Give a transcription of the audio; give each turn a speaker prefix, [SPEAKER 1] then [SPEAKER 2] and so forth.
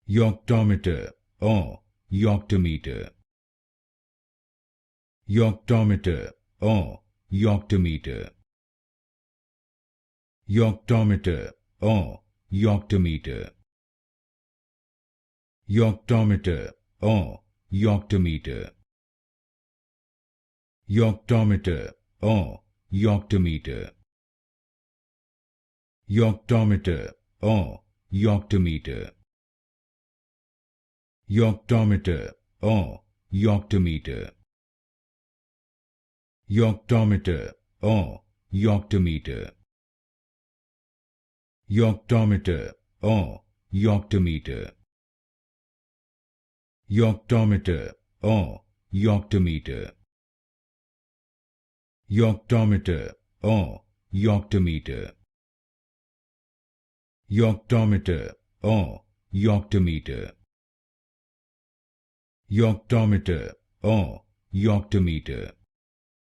[SPEAKER 1] Yoctometer or Yoctometer. Yoctometer or Yoctometer. Yoctometer or Yoctometer. Yoctometer or Yoctometer. Yoctometer or Yoctometer. Yoctometer or Yoctometer. Yoctometer or Yoctometer. Yoctometer or Yoctometer. Yoctometer or Yoctometer. Yoctometer or Yoctometer. Yoctometer or Yoctometer. Yoctometer or Yoctometer. Yoctometer or Yoctometer.